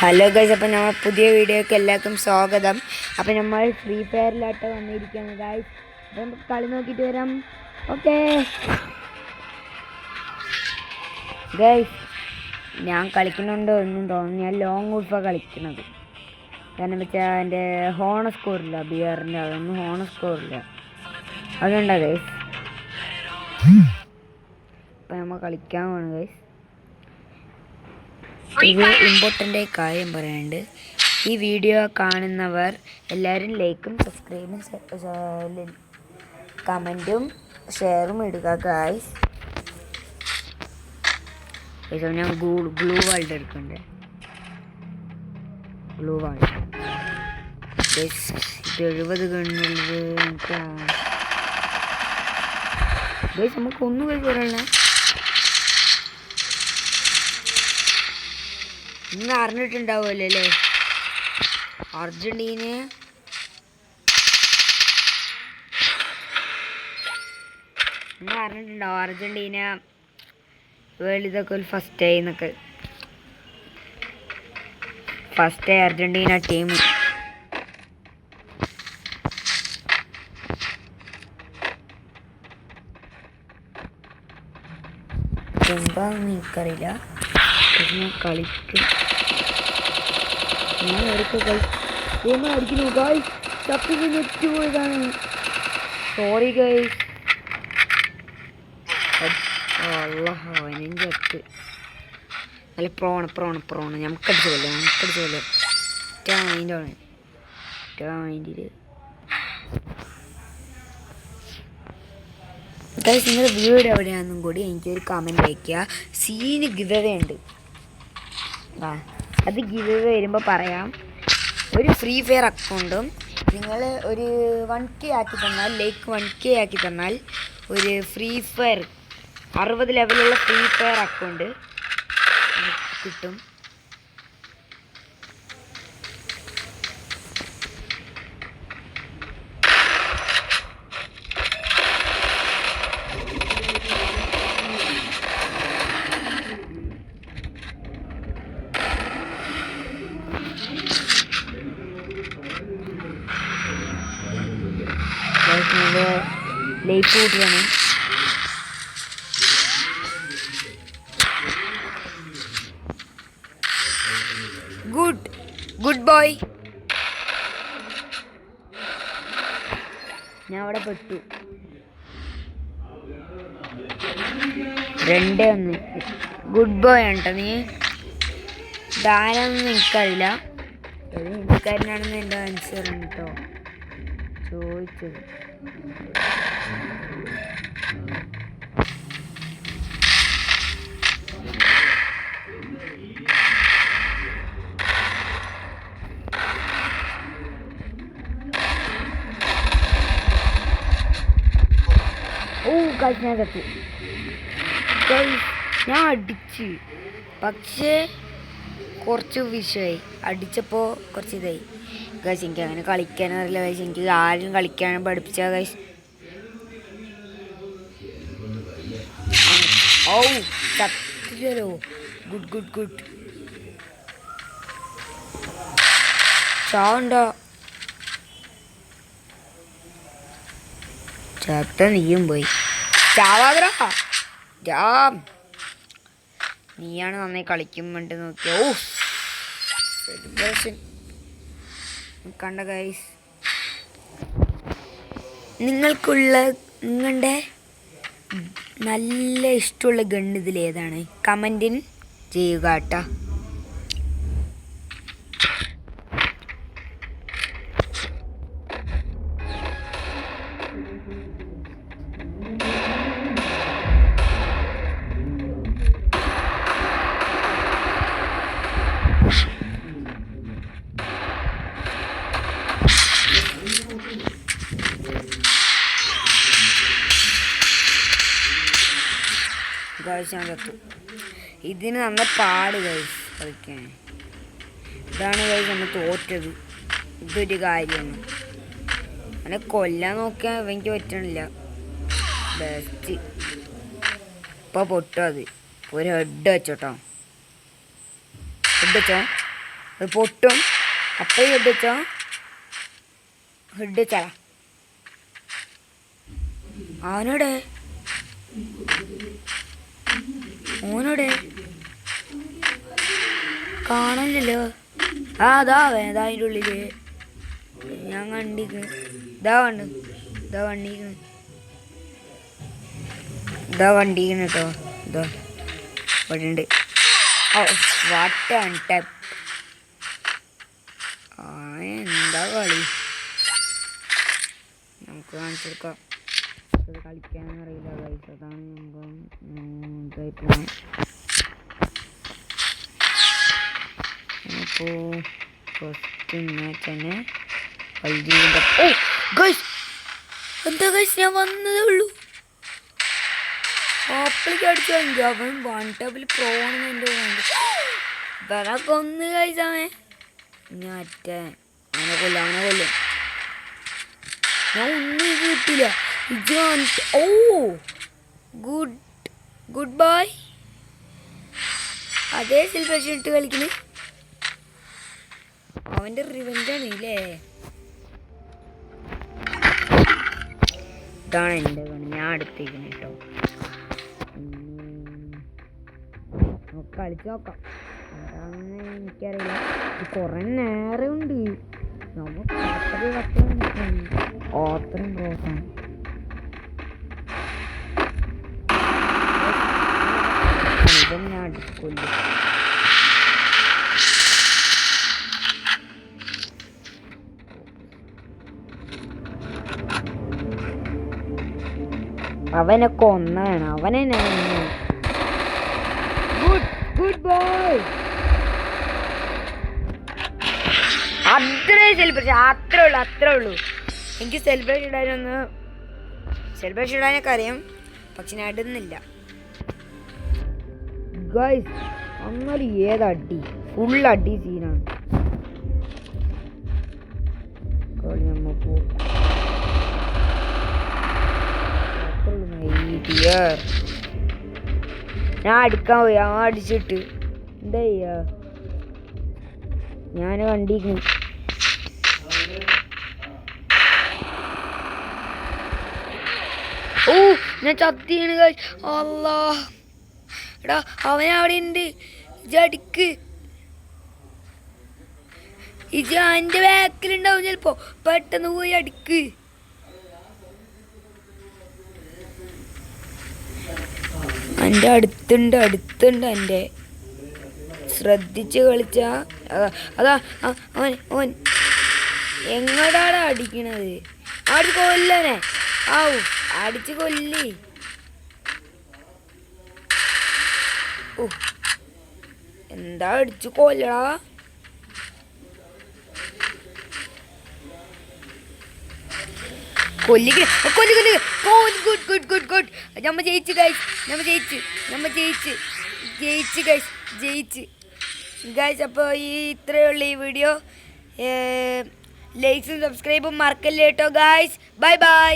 Hello guys, അപ്പം നമ്മൾ പുതിയ വീഡിയോക്ക് എല്ലാവർക്കും സ്വാഗതം. അപ്പം നമ്മൾ ഫ്രീ ഫയറിലാട്ട് വന്നിരിക്കുകയാണ് ഗൈസ്. അപ്പം നമുക്ക് കളി നോക്കിയിട്ട് വരാം. ഓക്കെ ഗൈസ്, ഞാൻ കളിക്കുന്നുണ്ടോ എന്നും തോന്നുന്നു. ഞാൻ ലോങ് വുൾഫാണ് കളിക്കുന്നത്. കാരണം വെച്ചാൽ എൻ്റെ ഹോണ സ്കോറില്ല, ബിയറിൻ്റെ അതൊന്നും ഹോണ സ്കോറില്ല. അതുകൊണ്ടാ ഗൈസ്. അപ്പം നമ്മൾ കളിക്കാൻ പോകണം ഗൈസ്. ഇത് ഇമ്പോർട്ടൻ്റ് കാര്യം പറയാനുണ്ട്. ഈ വീഡിയോ കാണുന്നവർ എല്ലാവരും ലൈക്കും സബ്സ്ക്രൈബും കമൻറ്റും ഷെയറും ഇടുക ഗൈസ്. ഞാൻ ഗ്ലൂ വാൾഡ് എടുക്കണ്ടേ, ഗ്ലൂ വാൾഡ് ഗൈസ്. ഇത് 70 ഗണ്ണുള്ളത് എനിക്ക് ഗൈസ്. നമുക്ക് ഒന്നും ഗൈസ് പറയണേ, നിങ്ങൾ അറിഞ്ഞിട്ടുണ്ടാവുമല്ലോ അല്ലേ, അർജൻറ്റീന നിങ്ങൾ അറിഞ്ഞിട്ടുണ്ടാവും അർജൻറ്റീന വേൾഡ് കപ്പിൽ ഫസ്റ്റായി എന്നൊക്കെ. ഫസ്റ്റായി അർജൻറ്റീന ടീം. എന്താണെന്ന് എനിക്കറിയില്ല, ഞാൻ കളിക്കും. ഞാൻ അടിക്കുന്നു ഗായ്സ്. ചപ്പിന് ഞെറ്റുപോയതാണ്. Sorry guys. അവനും ചത്ത്. നല്ല പ്രോണ നമുക്കടിച്ചു കൊല്ലോ. മൈൻഡിൽ ഗൈസ്, നിങ്ങളുടെ വീട് എവിടെയാണെന്നും കൂടി എനിക്കൊരു കമൻറ്റ് അയയ്ക്കുക. സീന് ഗിവവേ ഉണ്ട്, അത് ഗിവവേ വരുമ്പോൾ പറയാം. ഒരു ഫ്രീ ഫയർ അക്കൗണ്ടും നിങ്ങൾ ഒരു 1K ആക്കി തന്നാൽ, ലൈക്ക് 1K ആക്കി തന്നാൽ ഒരു ഫ്രീ ഫയർ 60 ലെവലുള്ള ഫ്രീ ഫയർ അക്കൗണ്ട് കിട്ടും. ലൈഫ് കൂട്ടുകയാണ്. Good boy. ഞാൻ അവിടെ പെട്ടു. 2-1. ഗുഡ് ബോയ് ആണ്ട്ടോ നീ. ധാരാളൊന്നും എനിക്കറിയില്ല, എനിക്കാരനാണെന്ന് എൻ്റെ ആൻസറാണ് കേട്ടോ ചോദിച്ചത്. ഞാൻ കത്തി. ഞാൻ അടിച്ച്, പക്ഷേ കുറച്ച് വിഷയമായി. അടിച്ചപ്പോൾ കുറച്ച് ഇതായി ഗൈസ്. എനിക്ക് അങ്ങനെ കളിക്കാനറിയില്ല ഗൈസ്. എനിക്ക് ആരും കളിക്കാനും പഠിപ്പിച്ച ഗൈസ്. ചത്തില്ലല്ലോ. ഗുഡ് ചാവണ്ടോ? ചത്ത നീയും പോയി. ചാവാതരാ ജാം. നീയാണ് നന്നായി കളിക്കുമ്പോണ്ട് നോക്കിയ. സെലിബ്രേഷൻ കണ്ട ഗൈസ്. നിങ്ങളുടെ നല്ല ഇഷ്ടമുള്ള ഗണ്ണ് ഇതിലേതാണ്? കമൻറ്റിൻ ചെയ്യുക കേട്ടോ. ഞാൻ ചത്തു. ഇതിന് നല്ല പാട് ഗൈസ് കളിക്കാൻ. ഇതാണ് ഗൈസ് നമ്മൾ തോറ്റത്. ഇതൊരു കാര്യമാണ്. അങ്ങനെ കൊല്ലാൻ നോക്കിയാൽ എനിക്ക് പറ്റണില്ല. ബെസ്റ്റ് ഇപ്പോൾ പൊട്ടും. അത് ഒരു ഹെഡ് വെച്ചോട്ടോ. ഹെഡ് വെച്ചോ. അത് പൊട്ടും. അപ്പം ഹെഡ് വെച്ചോ, ഹെഡ് വെച്ചാലാ അവനോടെ ഓനോടെ കാണാനില്ലല്ലോ. അതാ വേദ അതിൻ്റെ ഉള്ളില് ഞാൻ കണ്ടിരിക്കണ്. ഇതാ വണ്ടിക്കണ് കേട്ടോ. ഇതാ ഇവിടെ ഉണ്ട്. Oh what tap. എന്താ കളി നമുക്ക് കാണിച്ചു കൊടുക്കാം. ഇത് കളിക്കാനറിയില്ല ഗൈസ്, അതാണ് അപ്പോൾ ഫസ്റ്റ് മാച്ച് തന്നെ എന്താ ഗൈസ് ഞാൻ വന്നതേ ഉള്ളൂ. അപ്പളിക്ക് അടിച്ചു കഴിഞ്ഞു. അവൻ വൺ ടാപ്പിൽ പ്രോണെന്ന് എൻ്റെ വേറെ കൊന്ന് കഴിച്ചാമേ. ഞാറ്റേ അവനെ കൊല്ലും ഞാൻ ഒന്നും കിട്ടില്ല. ഓ ഗുഡ് ബൈ. അതേ സെലിബ്രേഷൻ ഇട്ട് കളിക്കുന്നത് അവൻ്റെ റിവെഞ്ചാണ് ഇല്ലേ. ഇതാണ് എൻ്റെ ഞാൻ അടുത്തേക്കുന്നത് കേട്ടോ. കളിച്ച് നോക്കാം എന്താണെന്ന് എനിക്കറിയില്ല. കുറേ നേരമുണ്ട്. നമുക്ക് അത്രയും പ്രോത്സാഹനം ഇതും ഞാൻ അടുക്കില്ല. അവനെ കൊന്നാണ് അവനെ ഗുഡ് ബോയ്. അത്രേ ഉള്ളൂ. എനിക്ക് സെലിബ്രേഷൻ ഇടാനൊക്കെ അറിയാം, പക്ഷെ ഞാൻ ഇടുന്നില്ല ഗൈസ്. എന്നാലും ഏതടി ഫുൾ അടി സീനാണ്. ഞാൻ അടിക്കാൻ പോയി, അവൻ അടിച്ചിട്ട് എന്താ ചെയ്യാ. ഞാൻ കണ്ടിരിക്കുന്നു. ഓ ഞാൻ ചത്തിയാണ് ഗൈസ്. അല്ലാ എടാ അവനവിടെ ഉണ്ട്. ഇജടിക്ക് എൻ്റെ ബാക്കിലുണ്ടാവും ചിലപ്പോ. പെട്ടെന്ന് പോയി അടിക്ക്. എൻ്റെ അടുത്തുണ്ട് എൻ്റെ. ശ്രദ്ധിച്ച് കളിച്ചാ അതാ അവൻ എങ്ങോട്ടാണ് അടിക്കണത്. അടിച്ച് കൊല്ലനെ. ആവു അടിച്ച് കൊല്ലി. ഓ എന്താ അടിച്ചു കൊല്ലടാ. കൊല്ലിക്ക് ഗുഡ്. നമ്മ ജയിച്ചു ഗൈസ്. അപ്പോൾ ഇത്രയേ ഉള്ളൂ ഈ വീഡിയോ. ലൈക്സും സബ്സ്ക്രൈബും മറക്കല്ലേ കേട്ടോ ഗൈസ്. ബൈ